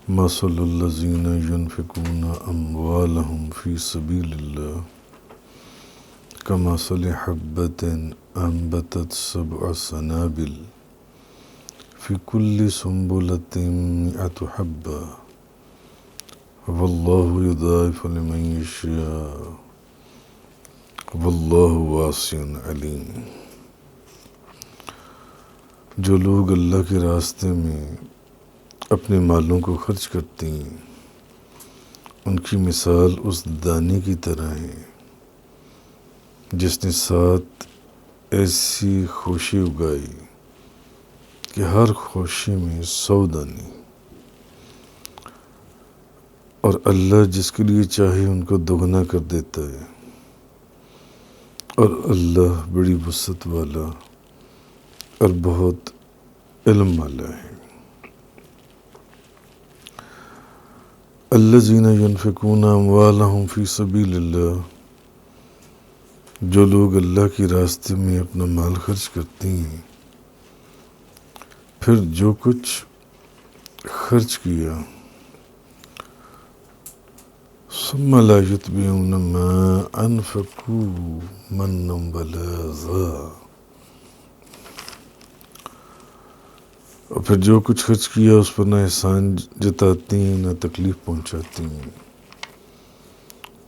مثل الذین ينفقون اموالهم فی سبیل اللہ کمثل حبۃ انبتت سبع سنابل فی کل سنبلۃ مئۃ حبۃ واللہ یضاعف لمن یشاء واللہ واسع علیم۔ جو لوگ اللہ کے راستے میں اپنے مالوں کو خرچ کرتے ہیں ان کی مثال اس دانے کی طرح ہے جس نے 7 ایسی خوشیں اگائی کہ ہر خوشی میں 100 دانے، اور اللہ جس کے لیے چاہے ان کو دوگنا کر دیتا ہے، اور اللہ بڑی وسعت والا اور بہت علم والا ہے۔ الذین ینفقون اموالہم فی سبیل اللہ، جو لوگ اللہ کے راستے میں اپنا مال خرچ کرتے ہیں، پھر جو کچھ خرچ کیا، ثم لا یتبعون ما انفقوا منا ولا اذى، اور پھر جو کچھ خرچ کیا اس پر نہ احسان جتاتے ہیں نہ تکلیف پہنچاتے ہیں،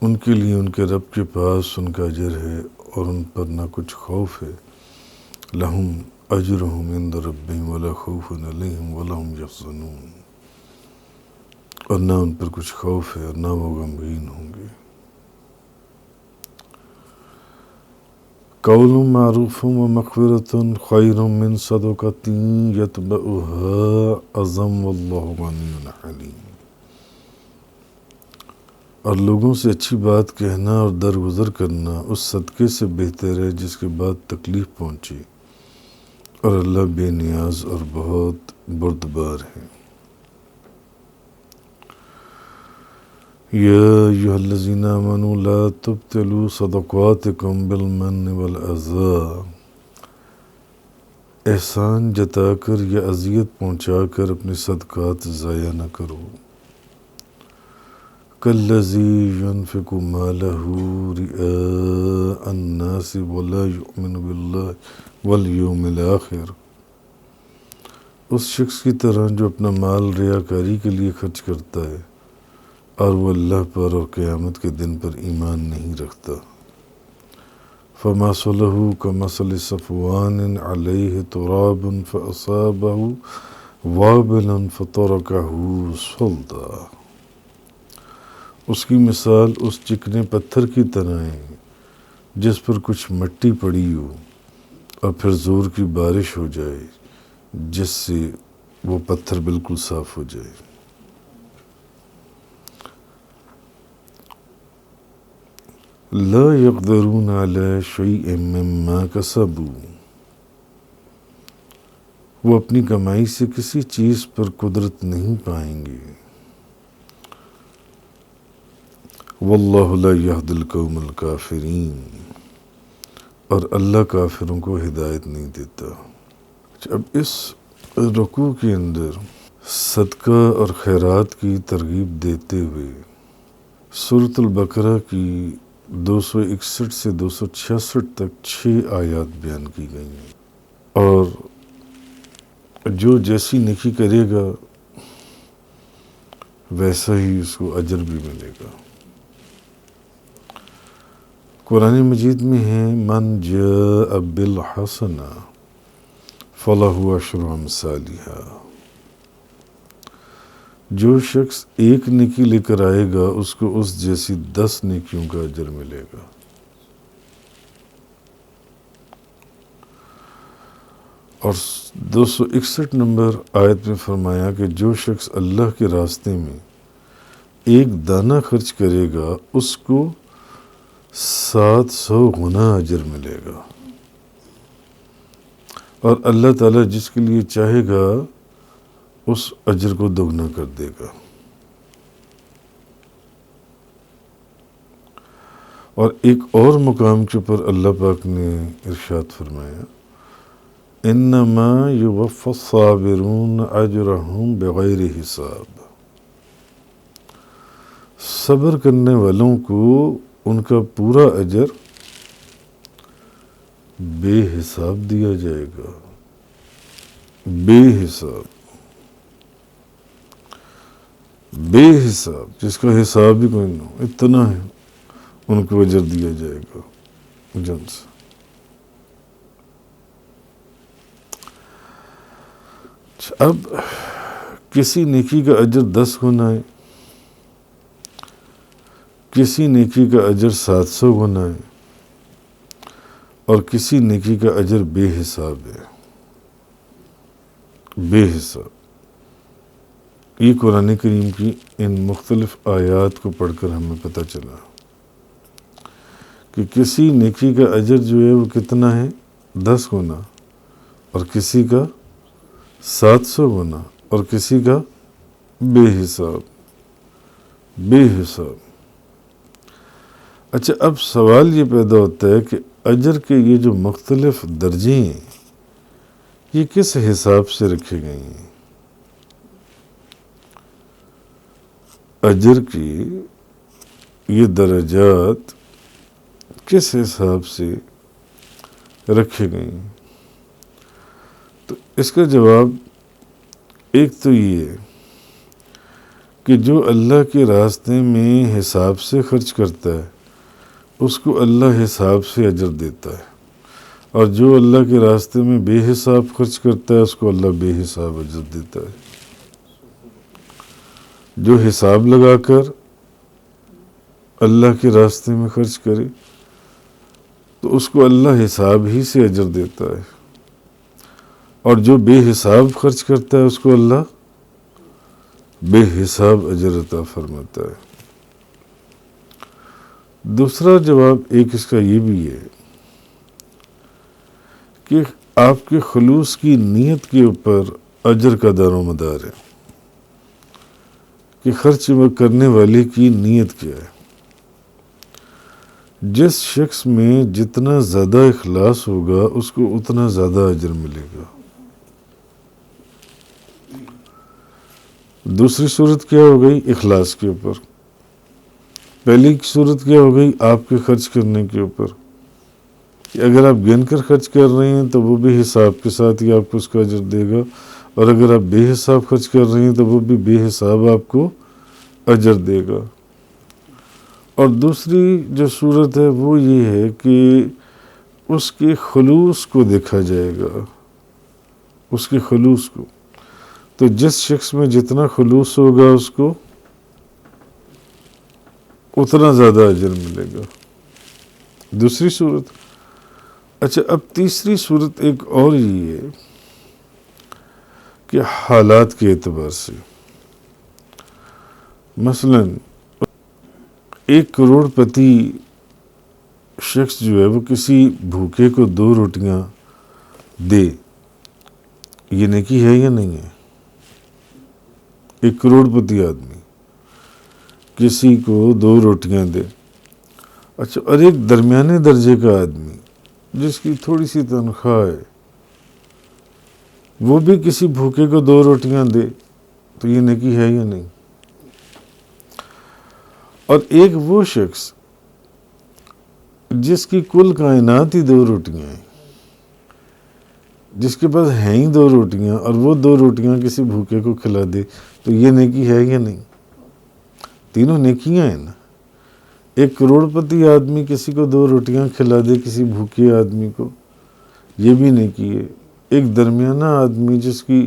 ان کے لیے ان کے رب کے پاس ان کا اجر ہے اور ان پر نہ کچھ خوف ہے۔ لہم اجرہم عند ربہم ولا خوف علیہم ولا ہم یحزنون، اور نہ ان پر کچھ خوف ہے اور نہ وہ غمگین ہوں گے۔ قول معروف ومغفرۃ خیر من صدقۃ یتبعها اذى واللہ غنی حلیم، اور لوگوں سے اچھی بات کہنا اور درگزر کرنا اس صدقے سے بہتر ہے جس کے بعد تکلیف پہنچے، اور اللہ بے نیاز اور بہت بردبار ہے۔ یا ایھا الذین آمنوا لا تبطلوا صدقاتکم بالمن والاذی، احسان جتا کر یا اذیت پہنچا کر اپنے صدقات ضائع نہ کرو۔ کالذی ینفق مالہ رئاء الناس ولا یؤمن باللہ والیوم الآخر، اس شخص کی طرح جو اپنا مال ریاکاری کے لیے خرچ کرتا ہے اور وہ اللہ پر اور قیامت کے دن پر ایمان نہیں رکھتا۔ فمثلہ کمثل صفوان علیہ تراب فاصابہ وابل فترکہ صلدا، اس کی مثال اس چکنے پتھر کی طرح ہے جس پر کچھ مٹی پڑی ہو اور پھر زور کی بارش ہو جائے جس سے وہ پتھر بالکل صاف ہو جائے۔ لا یقدرون علی شیء مما کسبوا، وہ اپنی کمائی سے کسی چیز پر قدرت نہیں پائیں گے۔ واللہ لا یہدی القوم الکافرین، اور اللہ کافروں کو ہدایت نہیں دیتا۔ اب اس رکوع کے اندر صدقہ اور خیرات کی ترغیب دیتے ہوئے سورۃ البقرہ کی 261 سے 266 تک 6 آیات بیان کی گئی ہیں، اور جو جیسی نیکی کرے گا ویسا ہی اس کو اجر بھی ملے گا۔ قرآن مجید میں ہے من جاء بالحسنہ فلہ عشر امثالہا، جو شخص ایک نیکی لے کر آئے گا اس کو اس جیسی 10 نیکیوں کا اجر ملے گا۔ اور 261 نمبر آیت میں فرمایا کہ جو شخص اللہ کے راستے میں ایک دانہ خرچ کرے گا اس کو 700 گنا اجر ملے گا، اور اللہ تعالیٰ جس کے لیے چاہے گا اس اجر کو دوگنا کر دے گا۔ اور ایک اور مقام کے اوپر اللہ پاک نے ارشاد فرمایا انما یوفی الصابرون اجرہم بغیر حساب، صبر کرنے والوں کو ان کا پورا اجر بے حساب دیا جائے گا، بے حساب، بے حساب، جس کا حساب بھی کوئی نہ ہو، اتنا ہے ان کو اجر دیا جائے گا جن سے۔ اب کسی نیکی کا اجر 10 گنا ہے، کسی نیکی کا اجر 700 گنا ہے، اور کسی نیکی کا اجر بے حساب ہے، بے حساب۔ یہ قرآن کریم کی ان مختلف آیات کو پڑھ کر ہمیں پتہ چلا کہ کسی نیکی کا اجر جو ہے وہ کتنا ہے، 10 گنا، اور کسی کا 700 گنا، اور کسی کا بے حساب، بے حساب۔ اچھا، اب سوال یہ پیدا ہوتا ہے کہ اجر کے یہ جو مختلف درجے ہیں یہ کس حساب سے رکھے گئے ہیں؟ اجر کی یہ درجات کس حساب سے رکھے گئے ہیں؟ تو اس کا جواب ایک تو یہ ہے کہ جو اللہ کے راستے میں حساب سے خرچ کرتا ہے اس کو اللہ حساب سے اجر دیتا ہے، اور جو اللہ کے راستے میں بے حساب خرچ کرتا ہے اس کو اللہ بے حساب اجر دیتا ہے۔ جو حساب لگا کر اللہ کے راستے میں خرچ کرے تو اس کو اللہ حساب ہی سے اجر دیتا ہے، اور جو بے حساب خرچ کرتا ہے اس کو اللہ بے حساب اجر عطا فرماتا ہے۔ دوسرا جواب ایک اس کا یہ بھی ہے کہ آپ کے خلوص کی نیت کے اوپر اجر کا دار و مدار ہے کہ خرچ کرنے والے کی نیت کیا ہے۔ جس شخص میں جتنا زیادہ اخلاص ہوگا اس کو اتنا زیادہ اجر ملے گا۔ دوسری صورت کیا ہو گئی؟ اخلاص کے اوپر۔ پہلی صورت کیا ہو گئی؟ آپ کے خرچ کرنے کے اوپر، کہ اگر آپ گن کر خرچ کر رہے ہیں تو وہ بھی حساب کے ساتھ ہی آپ کو اس کا اجر دے گا، اور اگر آپ بے حساب خرچ کر رہے ہیں تو وہ بھی بے حساب آپ کو اجر دے گا۔ اور دوسری جو صورت ہے وہ یہ ہے کہ اس کے خلوص کو دیکھا جائے گا، اس کے خلوص کو۔ تو جس شخص میں جتنا خلوص ہوگا اس کو اتنا زیادہ اجر ملے گا، دوسری صورت۔ اچھا، اب تیسری صورت ایک اور یہ ہے کہ حالات کے اعتبار سے، مثلا 1 کروڑ پتی شخص جو ہے وہ کسی بھوکے کو 2 روٹیاں دے، یہ نیکی ہے یا نہیں ہے؟ 1 کروڑ پتی آدمی کسی کو 2 روٹیاں دے۔ اچھا، اور ایک درمیانے درجے کا آدمی جس کی تھوڑی سی تنخواہ ہے وہ بھی کسی بھوکے کو 2 روٹیاں دے، تو یہ نیکی ہے یا نہیں؟ اور ایک وہ شخص جس کی کل کائنات ہی 2 روٹیاں ہیں، جس کے پاس ہیں ہی 2 روٹیاں، اور وہ 2 روٹیاں کسی بھوکے کو کھلا دے، تو یہ نیکی ہے یا نہیں؟ تینوں نیکیاں ہیں نا۔ 1 کروڑ پتی آدمی کسی کو 2 روٹیاں کھلا دے کسی بھوکے آدمی کو، یہ بھی نیکی ہے۔ ایک درمیانہ آدمی جس کی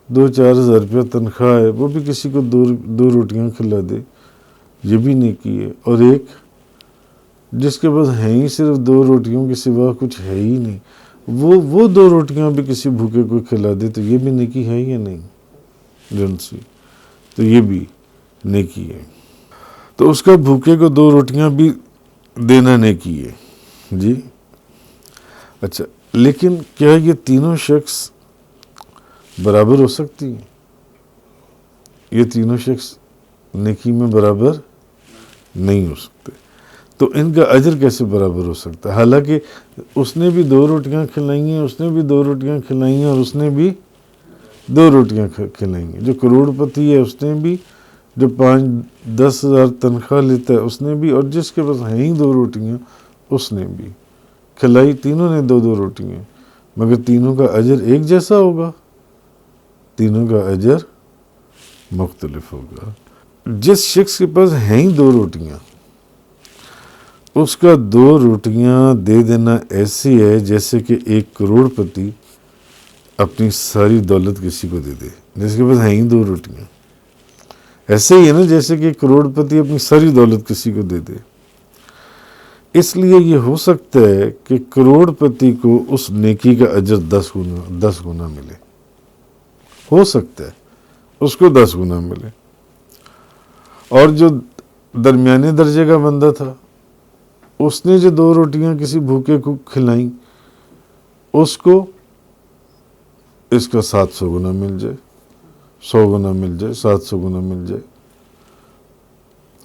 2-4 ہزار روپیہ تنخواہ ہے وہ بھی کسی کو 2 روٹیاں کھلا دے، یہ بھی نیکی ہے۔ اور ایک جس کے پاس ہیں ہی صرف 2 روٹیوں کے سوا کچھ ہے ہی نہیں، وہ 2 روٹیاں بھی کسی بھوکے کو کھلا دے، تو یہ بھی نیکی ہے یا نہیں؟ جنسی، تو یہ بھی نیکی ہے۔ تو اس کا بھوکے کو 2 روٹیاں بھی دینا نیکی ہے جی۔ اچھا، لیکن کیا یہ تینوں شخص برابر ہو سکتی ہیں؟ یہ تینوں شخص نیکی میں برابر نہیں ہو سکتے، تو ان کا اجر کیسے برابر ہو سکتا ہے؟ حالانکہ اس نے بھی 2 روٹیاں کھلائی ہیں، اس نے بھی 2 روٹیاں کھلائی ہیں، اور اس نے بھی 2 روٹیاں کھلائی ہیں۔ جو کروڑ پتی ہے اس نے بھی جو 5-10 ہزار تنخواہ لیتا ہے اس نے بھی، اور جس کے پاس ہیں ہی 2 روٹیاں اس نے بھی کھلائی، تینوں نے 2 روٹیاں، مگر تینوں کا اجر ایک جیسا ہوگا؟ تینوں کا اجر مختلف ہوگا۔ جس شخص کے پاس ہیں ہی 2 روٹیاں، اس کا 2 روٹیاں دے دینا ایسی ہے جیسے کہ 1 کروڑ پتی اپنی ساری دولت کسی کو دے دے، جس کے پاس ہیں ہی 2 روٹیاں۔ ایسے ہی ہے نا جیسے کہ 1 کروڑ پتی اپنی ساری دولت کسی کو دے دے۔ اس لیے یہ ہو سکتا ہے کہ کروڑ پتی کو اس نیکی کا اجر 10 گنا ملے، ہو سکتا ہے اس کو 10 گنا ملے، اور جو درمیانے درجے کا بندہ تھا اس نے جو 2 روٹیاں کسی بھوکے کو کھلائیں، اس کو اس کا 700 گنا مل جائے، 100 گنا مل جائے، 700 گنا مل جائے۔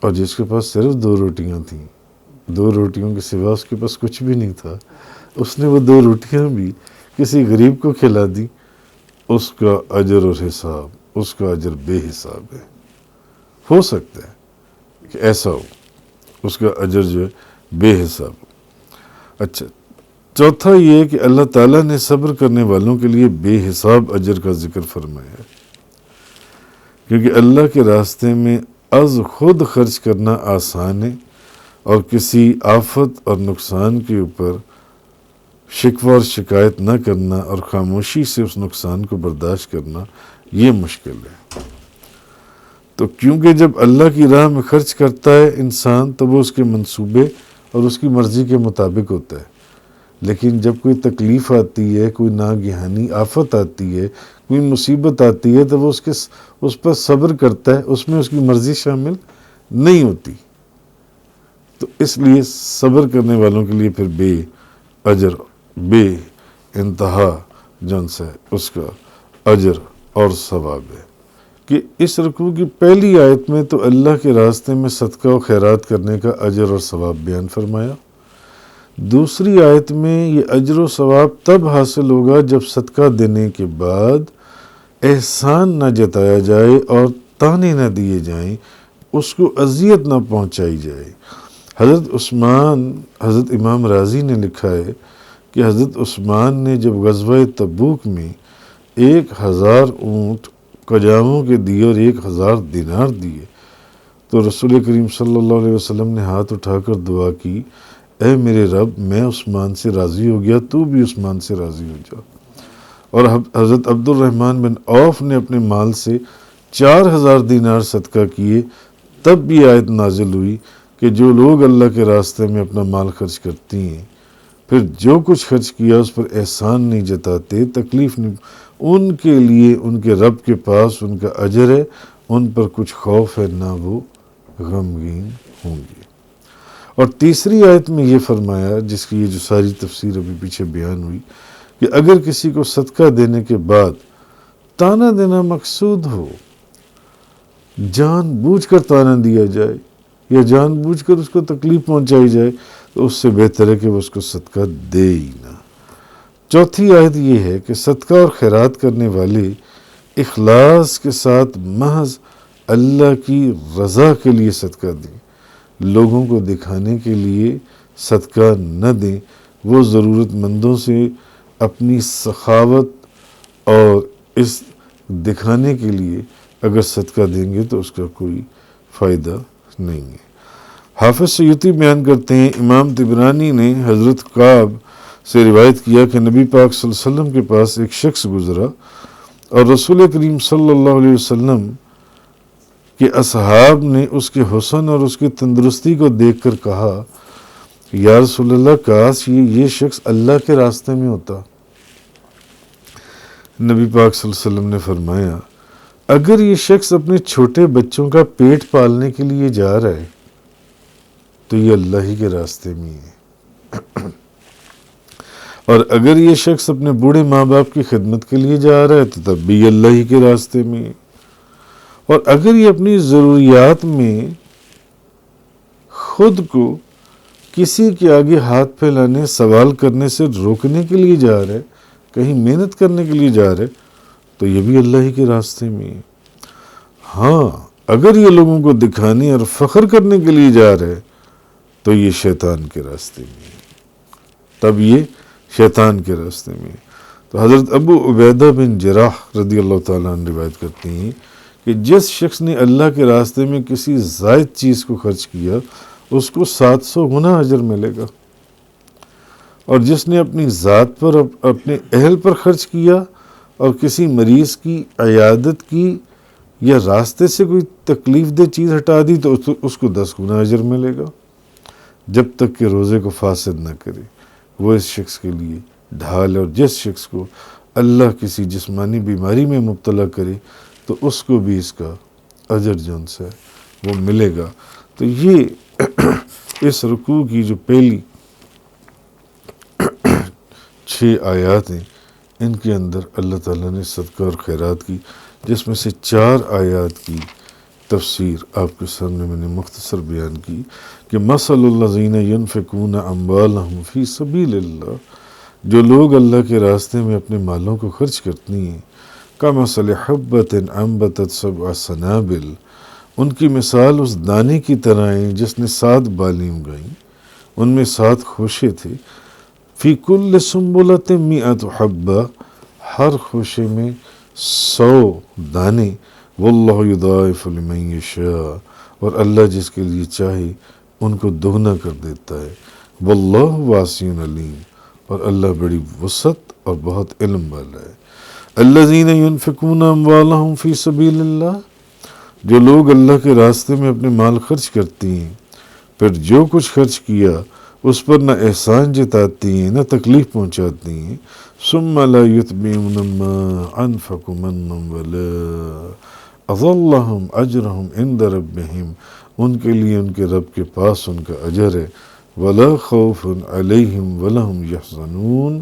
اور جس کے پاس صرف 2 روٹیاں تھیں، 2 روٹیوں کے سوا اس کے پاس کچھ بھی نہیں تھا، اس نے وہ 2 روٹیاں بھی کسی غریب کو کھلا دی، اس کا اجر اور حساب، اس کا اجر بے حساب ہے۔ ہو سکتا ہے کہ ایسا ہو، اس کا اجر جو ہے بے حساب ہو۔ اچھا، چوتھا یہ ہے کہ اللہ تعالیٰ نے صبر کرنے والوں کے لیے بے حساب اجر کا ذکر فرمایا ہے، کیونکہ اللہ کے راستے میں از خود خرچ کرنا آسان ہے، اور کسی آفت اور نقصان کے اوپر شکوہ اور شکایت نہ کرنا اور خاموشی سے اس نقصان کو برداشت کرنا یہ مشکل ہے۔ تو کیونکہ جب اللہ کی راہ میں خرچ کرتا ہے انسان تو وہ اس کے منصوبے اور اس کی مرضی کے مطابق ہوتا ہے، لیکن جب کوئی تکلیف آتی ہے، کوئی ناگہانی آفت آتی ہے، کوئی مصیبت آتی ہے، تو وہ اس پر صبر کرتا ہے، اس میں اس کی مرضی شامل نہیں ہوتی۔ تو اس لیے صبر کرنے والوں کے لیے پھر بے اجر، بے انتہا جن سے اس کا اجر اور ثواب ہے۔ کہ اس رکوع کی پہلی آیت میں تو اللہ کے راستے میں صدقہ و خیرات کرنے کا اجر اور ثواب بیان فرمایا، دوسری آیت میں یہ اجر و ثواب تب حاصل ہوگا جب صدقہ دینے کے بعد احسان نہ جتایا جائے اور تانے نہ دیے جائیں، اس کو اذیت نہ پہنچائی جائے۔ حضرت امام رازی نے لکھا ہے کہ حضرت عثمان نے جب غزوہ تبوک میں 1000 اونٹ قجاموں کے دیے اور 1000 دینار دیے، تو رسول کریم صلی اللہ علیہ وسلم نے ہاتھ اٹھا کر دعا کی، اے میرے رب، میں عثمان سے راضی ہو گیا، تو بھی عثمان سے راضی ہو جا۔ اور حضرت عبد الرحمن بن عوف نے اپنے مال سے 4000 دینار صدقہ کیے، تب بھی آیت نازل ہوئی کہ جو لوگ اللہ کے راستے میں اپنا مال خرچ کرتی ہیں، پھر جو کچھ خرچ کیا اس پر احسان نہیں جتاتے، تکلیف نہیں، ان کے لیے ان کے رب کے پاس ان کا اجر ہے، ان پر کچھ خوف ہے، نہ وہ غمگین ہوں گے۔ اور تیسری آیت میں یہ فرمایا، جس کی یہ جو ساری تفسیر ابھی پیچھے بیان ہوئی، کہ اگر کسی کو صدقہ دینے کے بعد تانا دینا مقصود ہو، جان بوجھ کر تانا دیا جائے یا جان بوجھ کر اس کو تکلیف پہنچائی جائے، تو اس سے بہتر ہے کہ وہ اس کو صدقہ دے ہی نہ۔ چوتھی آیت یہ ہے کہ صدقہ اور خیرات کرنے والے اخلاص کے ساتھ محض اللہ کی رضا کے لیے صدقہ دیں، لوگوں کو دکھانے کے لیے صدقہ نہ دیں۔ وہ ضرورت مندوں سے اپنی سخاوت اور اس دکھانے کے لیے اگر صدقہ دیں گے تو اس کا کوئی فائدہ نہیں ہے۔ حافظ سیوطی بیان کرتے ہیں، امام طبرانی نے حضرت کعب سے روایت کیا کہ نبی پاک صلی اللہ علیہ وسلم کے پاس ایک شخص گزرا اور رسول کریم صلی اللہ علیہ وسلم کہ اصحاب نے اس کے حسن اور اس کی تندرستی کو دیکھ کر کہا، یا رسول اللہ، کاش یہ شخص اللہ کے راستے میں ہوتا۔ نبی پاک صلی اللہ علیہ وسلم نے فرمایا، اگر یہ شخص اپنے چھوٹے بچوں کا پیٹ پالنے کے لیے جا رہا ہے تو یہ اللہ ہی کے راستے میں ہے، اور اگر یہ شخص اپنے بوڑھے ماں باپ کی خدمت کے لیے جا رہا ہے تو تب بھی اللہ ہی کے راستے میں ہے، اور اگر یہ اپنی ضروریات میں خود کو کسی کے آگے ہاتھ پھیلانے، سوال کرنے سے روکنے کے لیے جا رہا ہے، کہیں محنت کرنے کے لیے جا رہا ہے، تو یہ بھی اللہ ہی کے راستے میں ہے۔ ہاں، اگر یہ لوگوں کو دکھانے اور فخر کرنے کے لیے جا رہے تو یہ شیطان کے راستے میں ہے، تب یہ شیطان کے راستے میں ہے۔ تو حضرت ابو عبیدہ بن جراح رضی اللہ تعالیٰ عنہ روایت کرتے ہیں کہ جس شخص نے اللہ کے راستے میں کسی زائد چیز کو خرچ کیا اس کو 700 گنا اجر ملے گا، اور جس نے اپنی ذات پر اپنے اہل پر خرچ کیا اور کسی مریض کی عیادت کی یا راستے سے کوئی تکلیف دہ چیز ہٹا دی تو اس کو 10 گنا اجر ملے گا، جب تک کہ روزے کو فاسد نہ کرے، وہ اس شخص کے لیے ڈھال ہے۔ اور جس شخص کو اللہ کسی جسمانی بیماری میں مبتلا کرے تو اس کو بھی اس کا اجر جون سے وہ ملے گا۔ تو یہ اس رکوع کی جو پہلی 6 آیات ہیں، ان کے اندر اللہ تعالیٰ نے صدقہ اور خیرات کی، جس میں سے 4 آیات کی تفسیر آپ کے سامنے میں نے مختصر بیان کی کہ مثل الذین ینفقون اموالہم فی سبیل اللہ، جو لوگ اللہ کے راستے میں اپنے مالوں کو خرچ کرتی ہیں، کمثل حبۃ انبتت 7 سنابل، ان کی مثال اس دانے کی طرح ہے جس نے 7 بالیں اگائیں، ان میں 7 خوشے تھے، فی کل سنبلۃ 100 حبہ، ہر خوشے میں 100 دانے، واللہ یضاعف لمن یشاء، اور اللہ جس کے لیے چاہے ان کو دوگنا کر دیتا ہے، واللہ واسع علیم، اور اللہ بڑی وسعت اور بہت علم والا ہے۔ الذین ینفقون اموالہم فی سبیل اللہ، جو لوگ اللہ کے راستے میں اپنے مال خرچ کرتی ہیں، پھر جو کچھ خرچ کیا اس پر نہ احسان جتاتی ہیں نہ تکلیف پہنچاتی ہیں، ثم لا یتبعون ما انفقوا منا ولا اضلهم اجرهم عند ربهم، ان کے لیے ان کے رب کے پاس ان کا اجر ہے، ولا خوف علیہم ولا هم یحزنون،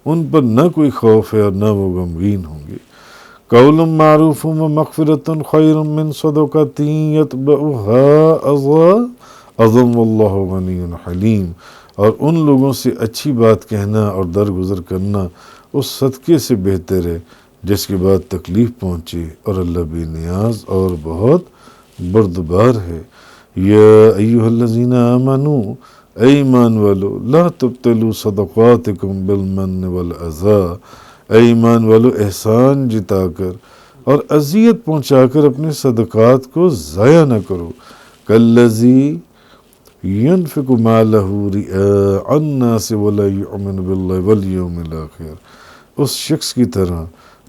ان پر نہ کوئی خوف ہے اور نہ وہ غمگین ہوں گے۔ قول معروف و مغفرۃ خیر من صدقۃ یتبعها اذى واللہ غنی حلیم، اور ان لوگوں سے اچھی بات کہنا اور درگزر کرنا اس صدقے سے بہتر ہے جس کے بعد تکلیف پہنچے، اور اللہ بے نیاز اور بہت بردبار ہے۔ یا ایہا الذین آمنوا، اے ایمان والو، لا تبطلوا صدقاتکم بالمن والاذی، اے ایمان والو احسان جتا کر اور اذیت پہنچا کر اپنے صدقات کو ضائع نہ کرو، کالذی ينفق ماله رئاء الناس ولا يؤمن بالله والیوم الآخر، اس شخص کی طرح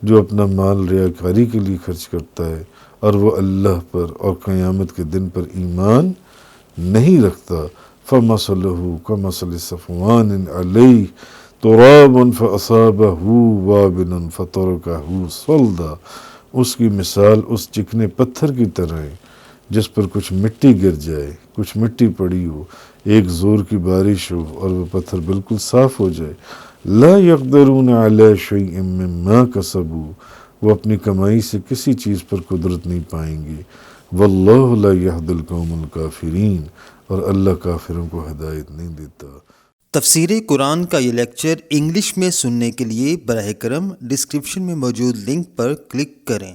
جو اپنا مال ریاکاری کے لیے خرچ کرتا ہے اور وہ اللہ پر اور قیامت کے دن پر ایمان نہیں رکھتا، فمثلہ کمثل صفوان علیہ تراب فاصابہ وابل فترکہ صلدا، اس کی مثال اس چکنے پتھر کی طرح ہے جس پر کچھ مٹی گر جائے، کچھ مٹی پڑی ہو، ایک زور کی بارش ہو اور وہ پتھر بالکل صاف ہو جائے۔ لا یقدرون علی شیء مما کسبوا، وہ اپنی کمائی سے کسی چیز پر قدرت نہیں پائیں گے۔ واللہ لا یہدی القوم الکافرین، اور اللہ کافروں کو ہدایت نہیں دیتا۔ تفسیر قرآن کا یہ لیکچر انگلش میں سننے کے لیے براہ کرم ڈسکرپشن میں موجود لنک پر کلک کریں۔